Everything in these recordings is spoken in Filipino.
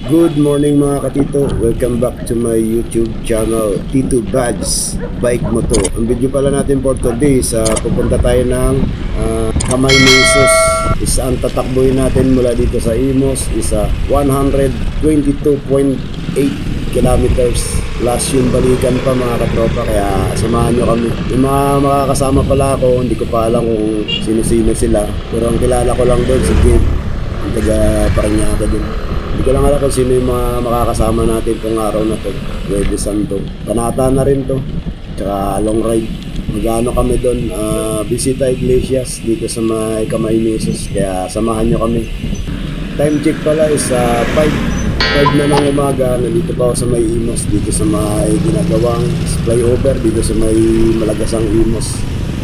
Good morning mga katito, welcome back to my YouTube channel, Tito Bads Bike Moto. Ang video pala natin for today pupunta tayo ng Kamay Mesos. Ang tatakbuhin natin mula dito sa Imos is 122.8 kilometers plus yung balikan pa mga katropa, kaya samahan nyo kami. Yung mga makakasama pala ako, hindi ko pa alam kung sino-sino sila, pero ang kilala ko lang doon si Kip, ang taga Parañaque din. Hindi ko lang alam kung sino yung mga makakasama natin itong araw na to. Webes Santo, Panata na rin to, tsaka long ride. Magano kami doon, Visita Iglesias dito sa may Kamay Mesos, kaya samahan nyo kami. Time check pala is 5 na ng umaga. Nandito pa ako sa may Imos, dito sa may ginagawang flyover dito sa may Malagasang Imos.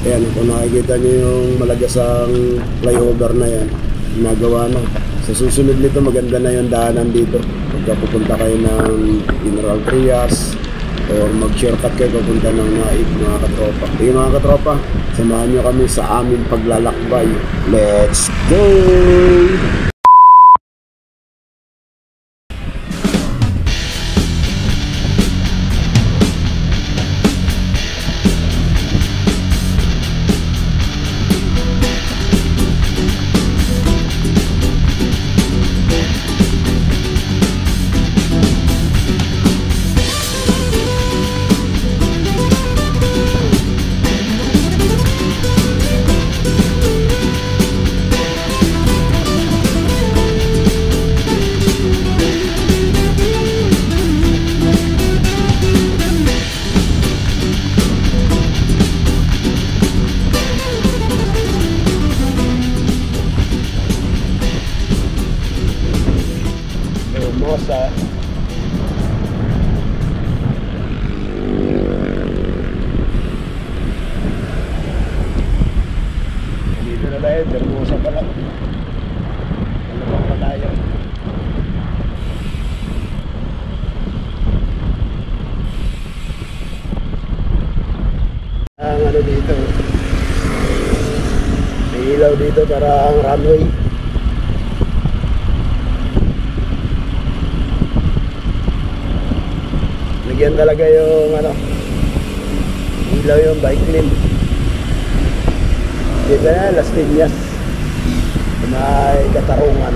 Ayan, kung nakikita nyo yung Malagasang flyover na yan, ginagawa na. Sa susunod nito, maganda na yung daanan dito. Pagka pupunta kayo ng General Trias or mag-shortcut kayo papunta ng Naib, mga katropa. Sige mga katropa, samahan nyo kami sa aming paglalakbay. Let's go! Hermosa. Dito na tayo, Hermosa pa lang. Ano pa tayo? Ang ano dito, may ilaw dito para ang runway. Nagyan talaga yung ilaw yung bike lane. Dito na, Las Piñas, may Katarungan.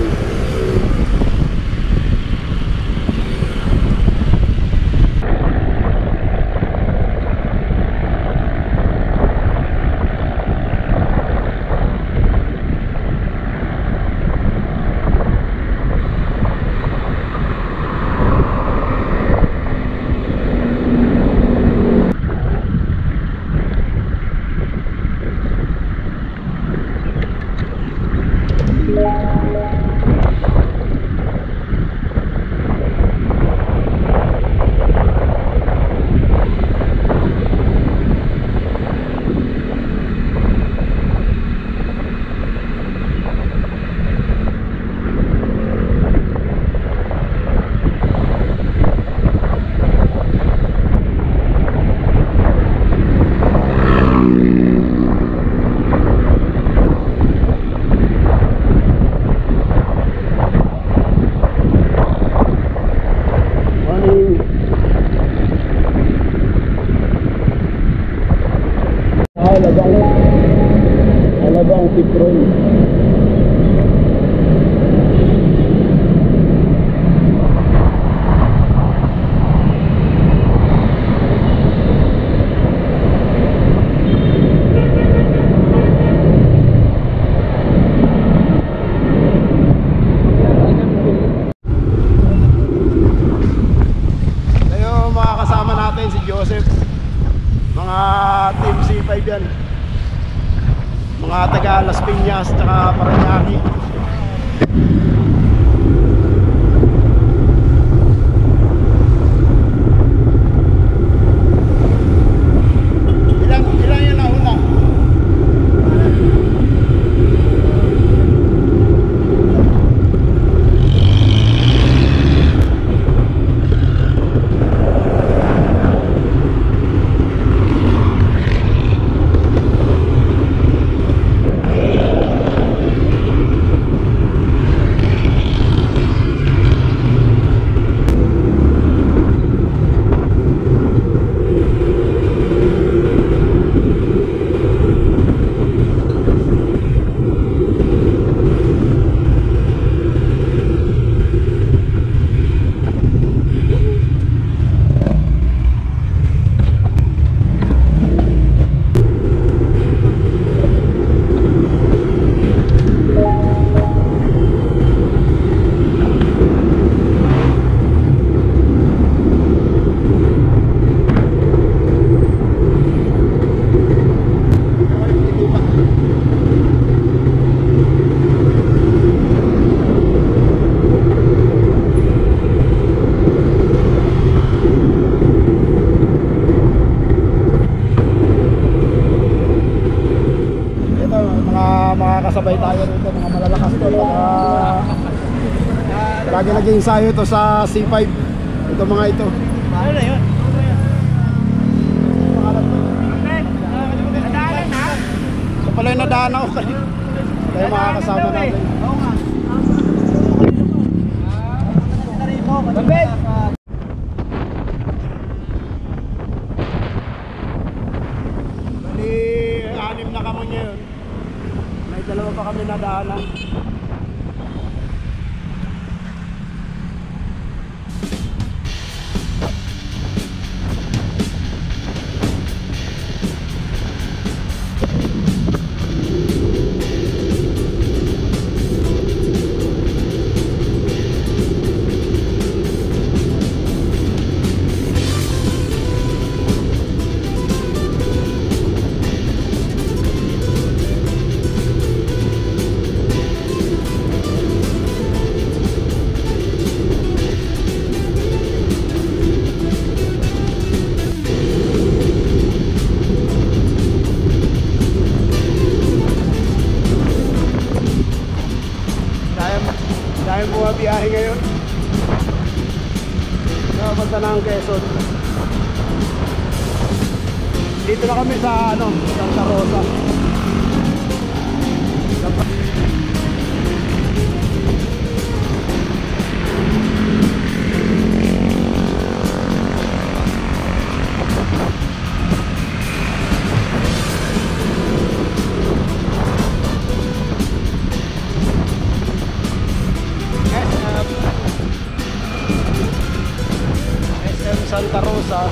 Alabang Tipron. Tayo mga kasama natin si Joseph, mga Team C5 yan, mga taga Las Piñas tsaka Parañaque. Ilan yung nauna? ensayo to sa C5. Ito mga ito. Ano na yun? Ito pala yung nadaan ako kanina. Tayo mga kasama natin. Bali, 6 na kami ngayon. May 2 pa kami nadaanan. Dahil bumabiyahe ngayon. Napunta na ang Quezon. Dito na kami sa Santa Rosa. Santa Rosa.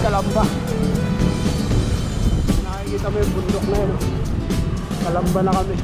Kalamba. Nakikita mo yung bundok na yun. Kalamba na kami.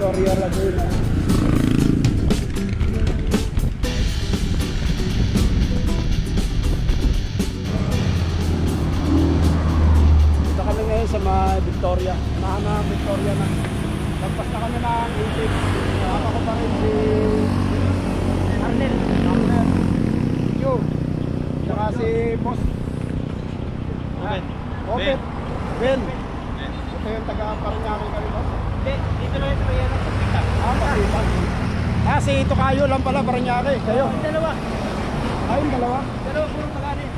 Victoria Laguna. Dito kami ngayon sa Victoria. Unahan Victoria na. Lampas na kami ng Intik. Ako ko pa rin si Arnel. Yo. Saka si Boss. Ben. Ben. Ito yung taga-Paranaque kami ba? Hindi, dito lang ito yan. Pakitan. Si Tokayo lang pala, Paranaque. Kayo? Yung dalawa. Yung dalawa? Dalawa puro pagani.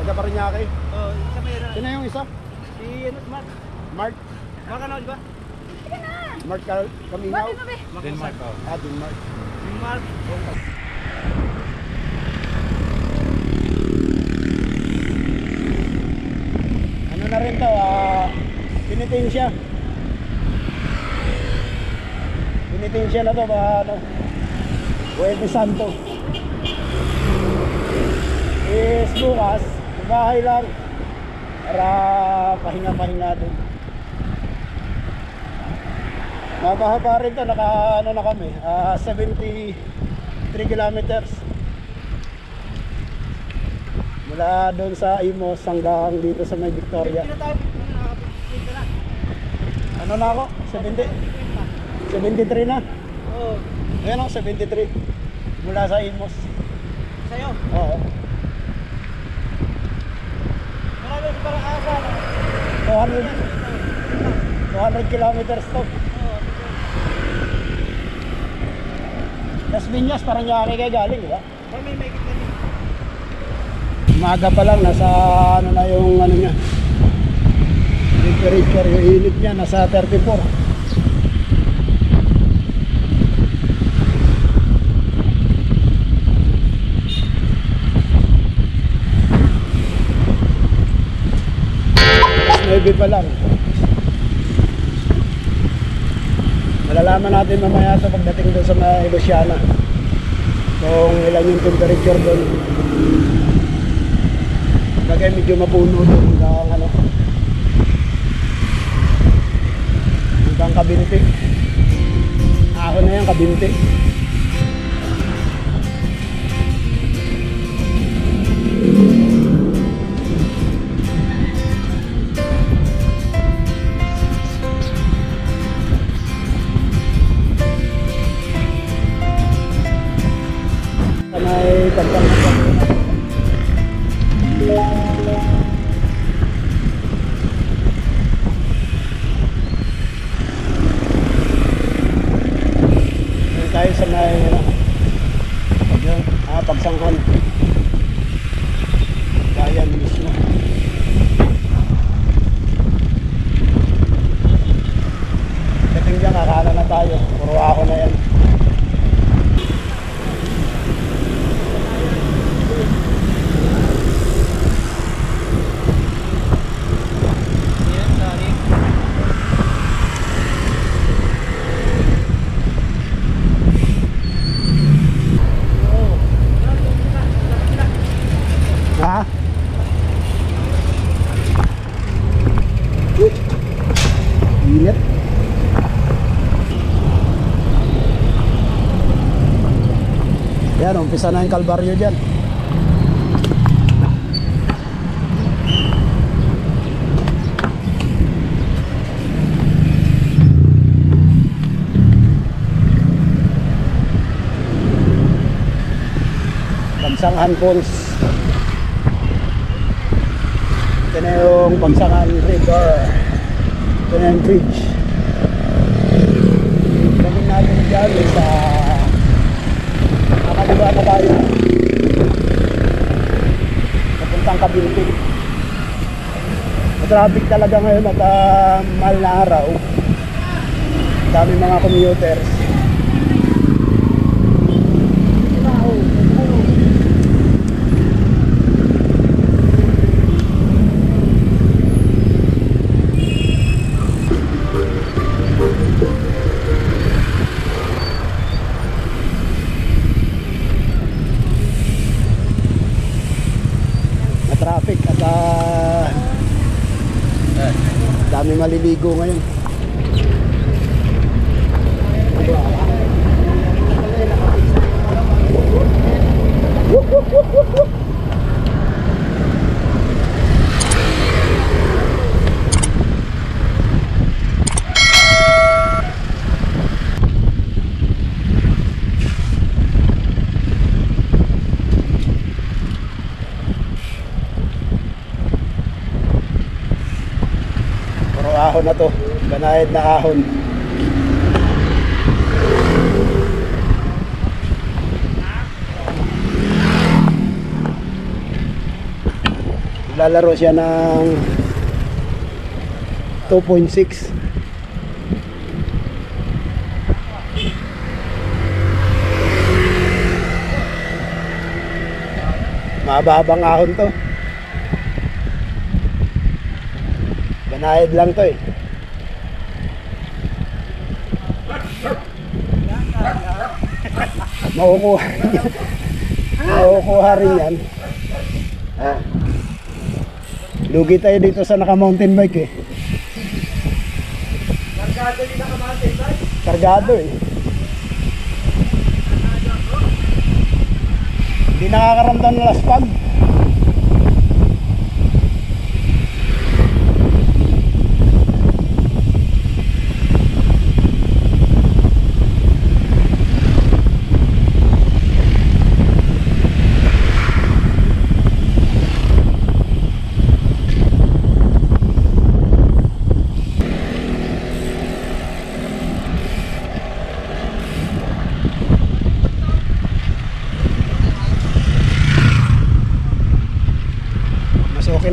Taga-Paranaque. Oo, isa pa yan. Sino yung isa? Si Mark. Mark? Mark ano, di ba? Mark Kamingaw? Denmark. Denmark. Mark. Ano na rin to, Penitensya. Penitensya na to, Huwebes Santo. Is bukas, bahay lang para pahinga-pahinga doon. Mababa rin to, na kami, 73 kilometers mula doon sa Imos hanggang dito sa may Victoria. Ano na ako? 73 na? Oo. Ayan ako, 73 mula sa Imos. Sa'yo? Oo. Marami sa parang asa. 200 kilometers to. Las Piñas, Paranaque kayo galing, di ba? May ikot na din. Umaga pa lang, nasa ano na yung ano niya. Temperature, yung init niya, nasa 34. Maybe pa lang. Malalaman natin mamaya sa pagdating doon sa mga Luciana kung ilan yung temperature doon. Bagay medyo mapuno doon hanggang ano, hanggang Kabinti. Ako na yan, Kabinti. May pagpapalagay. Tayo sa may pagsanghan. Bayan mismo. Dating dyan, kakala na tayo. Puro ako na yan. Ha? Init. Yan, umpisa na yung kalbaryo dyan. Bagsangan Falls. Ito na yung Bagsangan River. Ito na yung bridge. Gawin natin dyan sa nakaliwa na tayo. Papuntang Kabinti. Traffic talaga ngayon at mahal na araw. Dami mga commuters. Traffic at dami maliligo ngayon. Ahon na to, banayad na ahon. Lalaro siya ng 2.6. Mababang ahon to. Banayad lang to eh. Makukuha rin yan. Lugi tayo dito sa naka mountain bike eh. Kargado yung naka-mountain bike? Kargado eh. Hindi nakakaramdam ng laspag.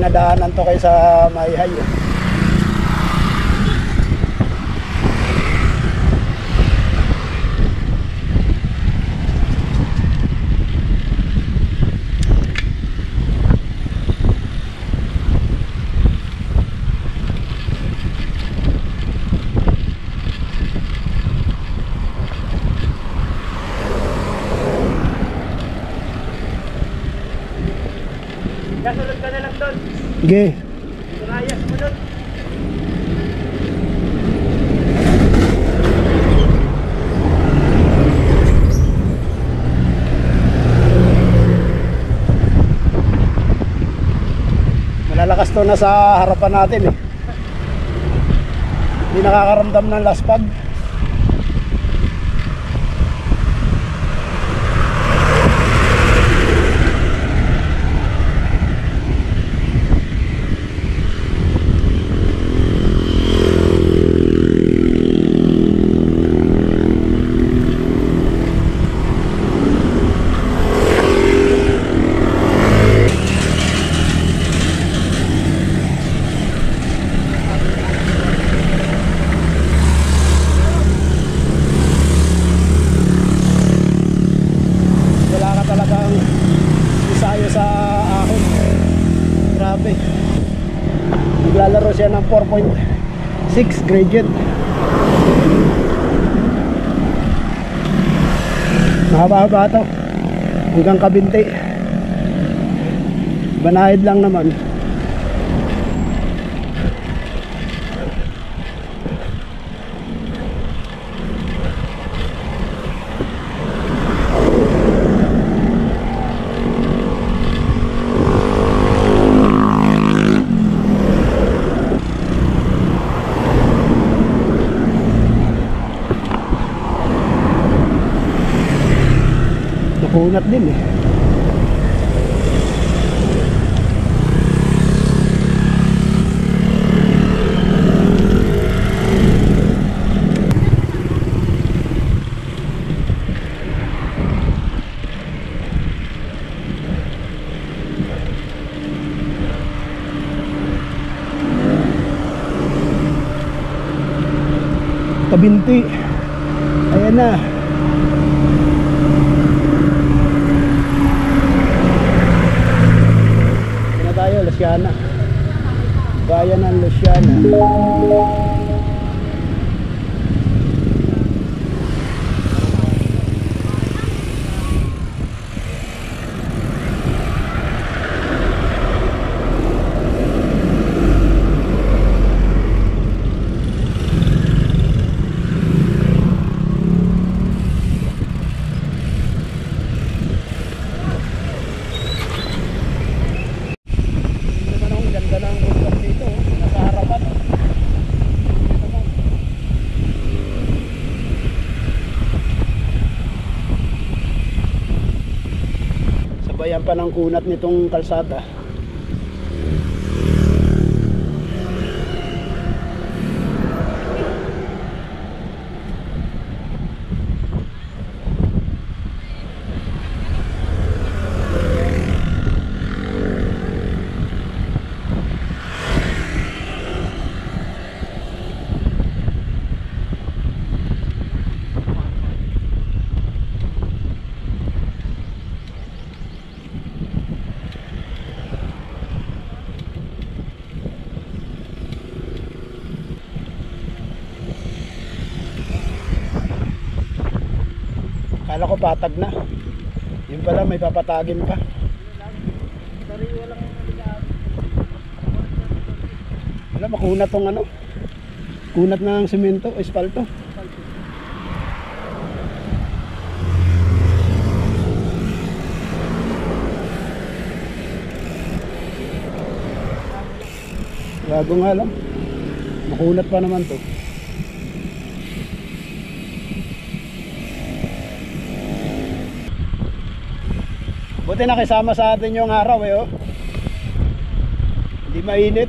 dinadaanan to kaysa Mayhay. Kasunod ka na lang doon. Sige. Surayas mo doon. Malalakas to na sa harapan natin eh. Hindi nakakaramdam ng laspag. Naglalaro siya ng 4.6 gradient. Mahaba-haba ito hanggang Kabinti. Banahid lang naman. Nakunat din eh. Kabinti. Ayan na. Luciana. Bayan ng Luciana. Sabayan pa ng kunat nitong kalsada. Kala ko patag na. Yun pala may papatagin pa. Wala, makunat tong ano. Kunat ng semento, espalto. Bago nga lang. Makunat pa naman to. Buti nakisama sa atin yung araw eh oh. Hindi mainit.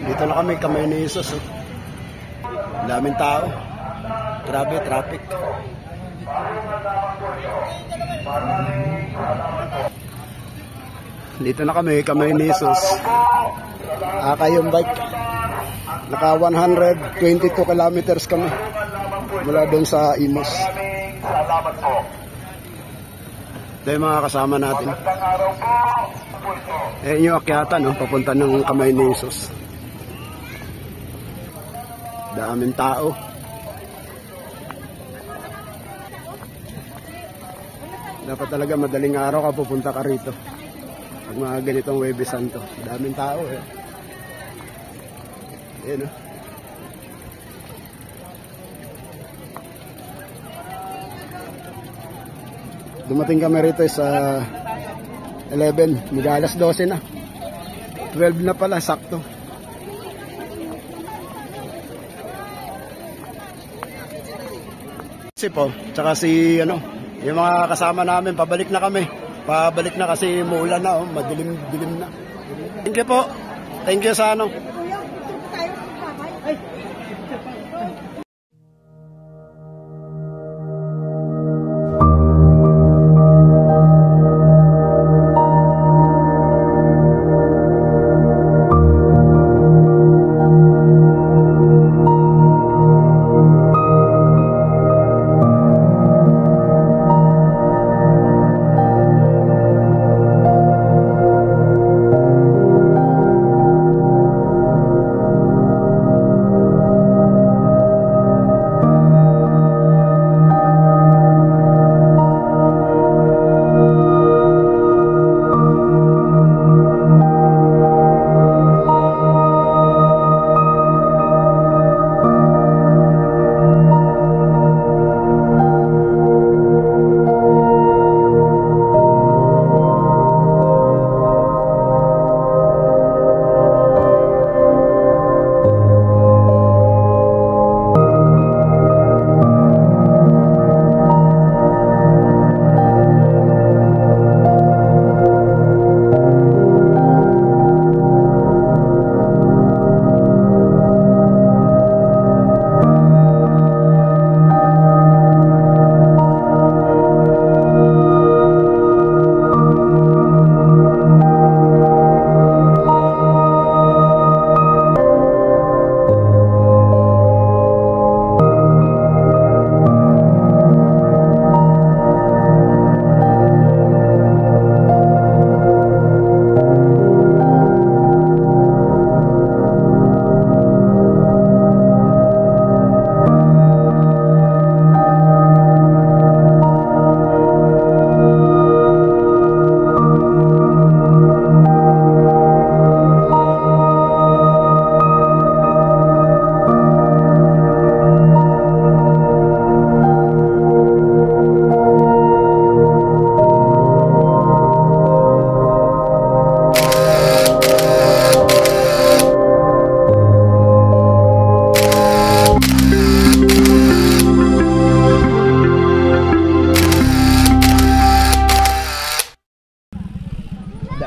Dito na kami, Kamay ni Jesus. Oh. Daming tao. Grabe, traffic. Dito na kami, Kamay ni Jesus. Yung bike. Naka 122 kilometers kami. Mula doon sa Imos. Ito yung mga kasama natin. Yung akyatan, no? Papunta ng Kamay ni Jesus. Daming tao. Dapat talaga madaling araw ka pupunta ka rito. Pag mga ganitong Huwebes Santo. Daming tao eh. Ayan o. Dumating kami rito sa 11. Mag-alas 12 na. 12 na pala, sakto. Po, tsaka si yung mga kasama namin, pabalik na kami. Pabalik na kasi muulan na, madilim-dilim na. Thank you po. Thank you sa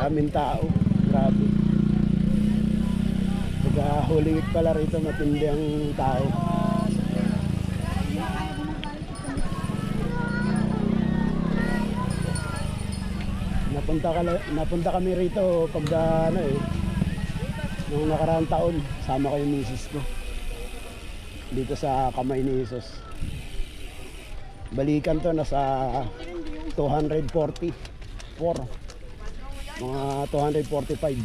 daming tao. Grabe. Pagka Holy Week pala rito, matindi ang tao. Napunta kami rito pag nung nakaraang taon, sama ko yung misis ko dito sa Kamay ni Jesus. Balikan to, nasa 244, mga 245.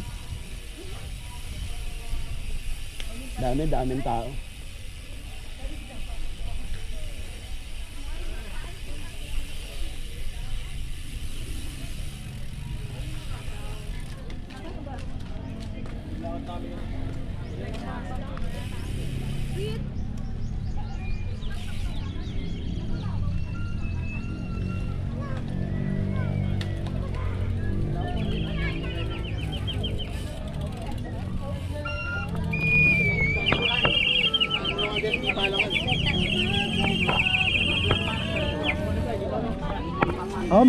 Daming tao.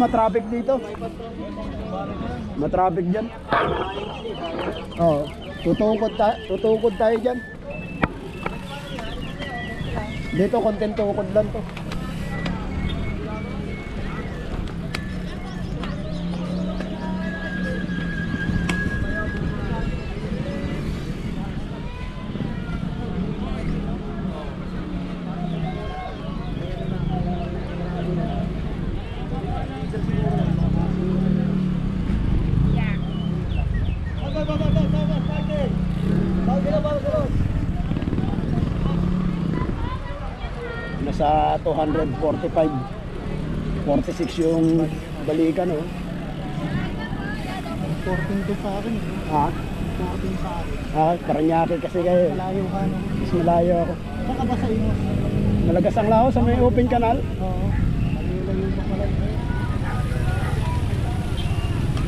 matraffic dito. Matraffic dyan. Oo. Tutukod tayo dyan. Dito konting tukod lang to. Nasa 245 46 yung balikan, oh. 14 sa akin. Ha? 14 sa akin. Paranaque kasi kayo. Malayo ka, no? Mas malayo ako. Saka ba sa inyo? Malagas ang lao sa may open canal. Oo. Malayo pa pala ito.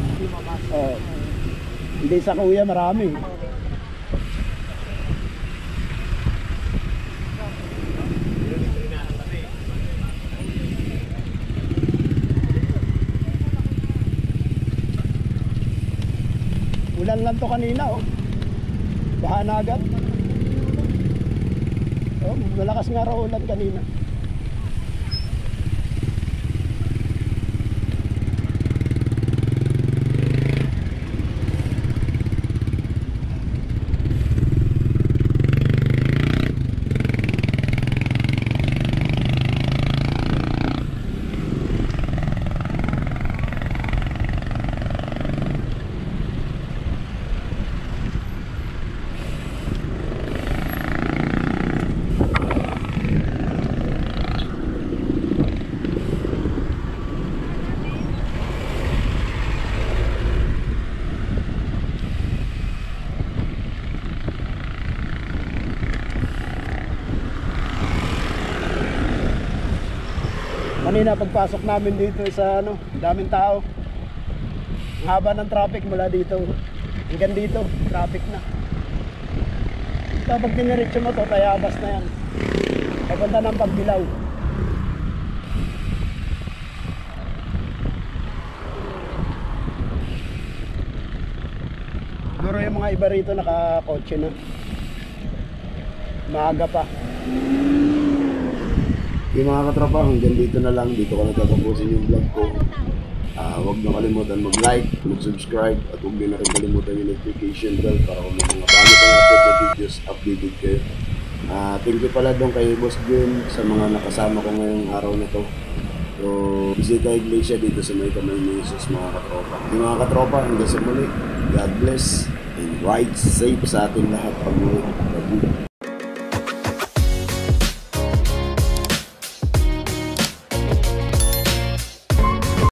Hindi mamas. Oh. Hindi sa kuya marami. Ulan lang to kanina, oh. Baha na agad. Oh, malakas nga raw ulan kanina. Kanina pagpasok namin dito sa daming tao. Ang haba ng traffic mula dito hanggang dito, traffic na. Kapag diniretso mo to, Tayabas na yan. Papunta ng Pagbilao. Siguro yung mga iba rito nakakotse na. Maaga pa. Yung mga katropa, hanggang dito na lang. Dito ko nagtatapusin yung vlog ko. Huwag na kalimutan mag-like, mag-subscribe, at huwag din na rin kalimutan yung notification bell para kung may mga bago pang upload na videos, updated kayo. Thank you pala doon kay Boss Jun sa mga nakasama ko ngayong araw na to. So, bisita Iglesia dito sa may Kamay ni Jesus, mga katropa. Yung mga katropa, hanggang sa muli, God bless and ride safe sa ating lahat pag-uwi.